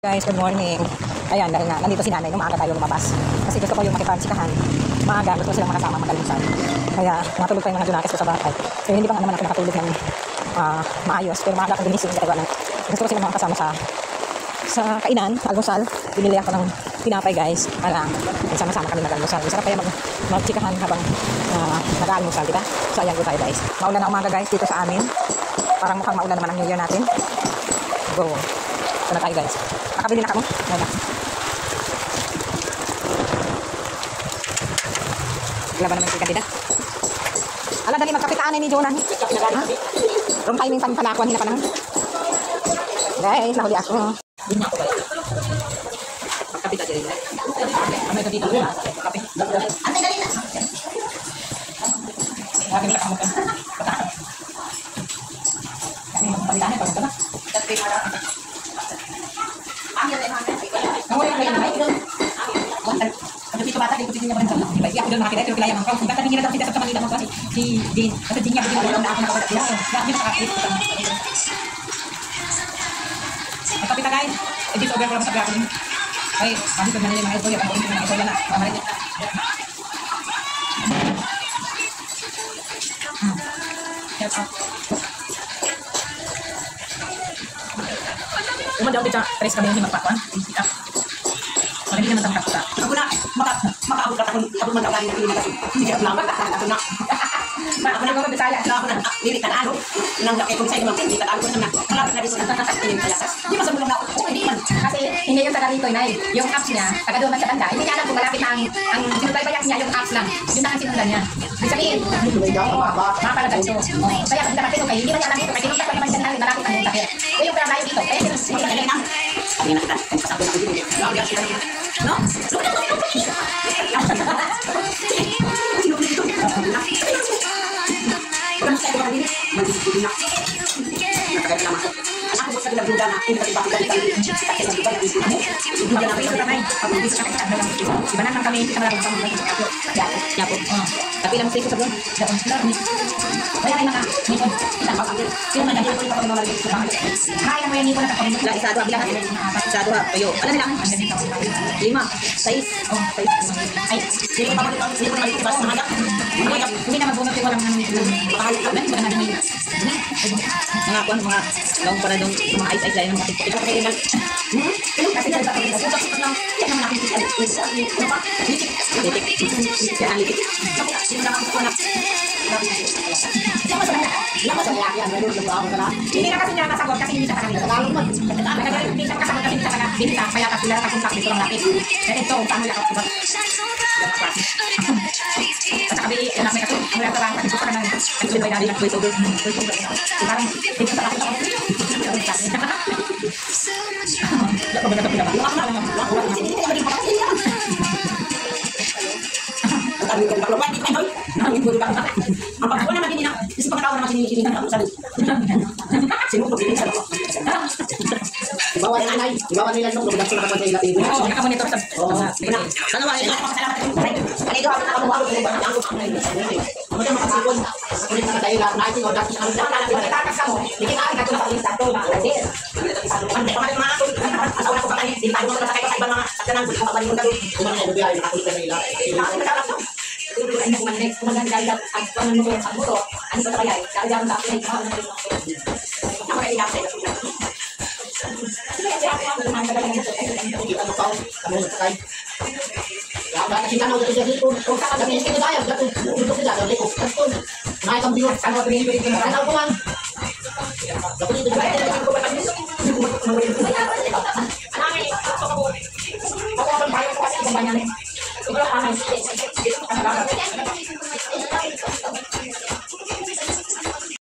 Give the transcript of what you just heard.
Guys, good morning. Ayan, dahil nga, nandito si nanay, maaga tayo lumabas. Kasi gusto ko yung makipagsikahan. Maaga, gusto ko silang makasama mag-almusal. Kaya, natulog pa yung mga junakis ko sa bahay. So, hindi pa nga naman ako nakatulog ng maayos. Pero maaga akong ginising. Gusto ko silang makasama sa kainan, almusal. Binili ako ng tinapay, guys, para sama-sama kami mag-almusal. Masarap kaya mag-chikahan habang nag-almusal, diba? So, ayan ko tayo, guys. Maulan na umaga, guys, dito sa amin. Parang mukhang maulan naman ang New Year natin. Go. Ito na tayo, guys. Nakabili na kamo. Ayan. Laban naman si kandidat. Ala, dali magkapitaan ni Jonah. Wrong timing pa palakuan hina pa naman. Guys, nahuli ako. Hindi na ako ba? Magkapita dyan. Ano ito dito? Kape. Ano dali na? Lagi na kamutan. Patahan. Kapitaan na, pagkata na. Kasi para... Ada itu bata di kucingnya berhenti. Bagi aku dan makin itu wilayah mangkau. Kita tadi kita tidak sama tidak mangkau di atau jinnya begini dalam aku nak dia. Ya ini sakit. Tapi kita guys, jadi sobat kalau sampai aku ini. Baik, kami sebenarnya mai itu ya kan ini itu ya nak. Kemarin. Cuma jauh kita terus kami ini magpakuan. Kita Hindi naman tangkap sa. Ako na, makaabot ka ako magkawali na pinili kasi. Hindi ka lang, ako na. Ako na mga bisaya, ako na, lilit na ano. Nanggap kay kung sa'yo naman, lilit na ano na. Malapit na rin sa hindi pa sa mulong na ako. Hindi man. Kasi hindi yung taga rito, Nay. Yung apps niya, taga doon man sa banda. Hindi niya alam kung malapit na ang sinubaybayak niya, yung apps lang. Yun na ang sinundan niya. Ibig sabihin, mapalaga ito. Kaya kung dapat ito kayo, hindi man niya alam ito. Kasi nung kapag naman dyan namin, malapit ang yung takir. Kaya yung pala dito, kaya sinundan niya lang. Sabi na kita, sabi na kita. No? Tapi lang sa'yo sa doon. Kaya ay naka-nipon. Yung mga nagiging ko yung mga kaya mo yung nipon na kapag isa, dua, bilang natin. Isa, dua, payo. Ano nila? 5, 6. Ay, hindi ko mabalik ba sa mga hindi na magbunot yung walang mahal. Ba na may mga kuwan, mga laong para doon, mga ice-ice lang ng mga tiktok. Kasi kasi kasi lang, yan naman natin tiktok. Ano pa? Litik. Yan ang litik. Hindi na ako na. Hindi na kasi niya nasagot kasi hindi siya taga dito. Hindi siya kasagot kasi hindi siya taga dito. Kaya kasi sila nakakontak dito lang natin. Kaya ito, kung paano nila ako diba? At saka bili, anak may kasi, mula ito lang, kasi gusto ka na nag-subay na rin at voice over. Parang, dito sa kasi ako. Lako ba na ito pinabang? Lako na lang. Ang pagkawa naman din na, kasi pagkatawa naman sininikitin na sa sinukot din sa loob. Ibawa ng anay, ibawa nila nung lumadak sa nakapag sa ilatid. Oo, nakamonitor sa... Oo, dalawa, salamat. Kanito ako nakamuha ko ba ang anay. Ano yung makasipon? Kulit na tayo lahat natin o dati ang dalawa na takas ka mo. Hindi ka ka sa lista to, mga kasi. Ang pamalit mga ako, asawa na ko sa kanil, hindi tayo sa sakay sa ibang mga pagkanang gusto kapag yung gawin. Kumano na bubiyay, nakakulit na nila. Ay na kumanex, kumagandang ang paano mo ang buto, ano sa kaya, dahil sa akin ay kahapon na rin ako. Ako ay inakit. Kasi ako ang naman talaga ng ito, ano pa, kami ang sakay. Kaya kasi tanong dito sa dito, kung saan kami hindi tayo, dito sila, dito ko, kanton. Nakay kang biyo, saan ko pinili ko, ano ko lang. Dito dito, dito ko ba kami? Ako ang bayo ko kasi isang banyan. Ito ang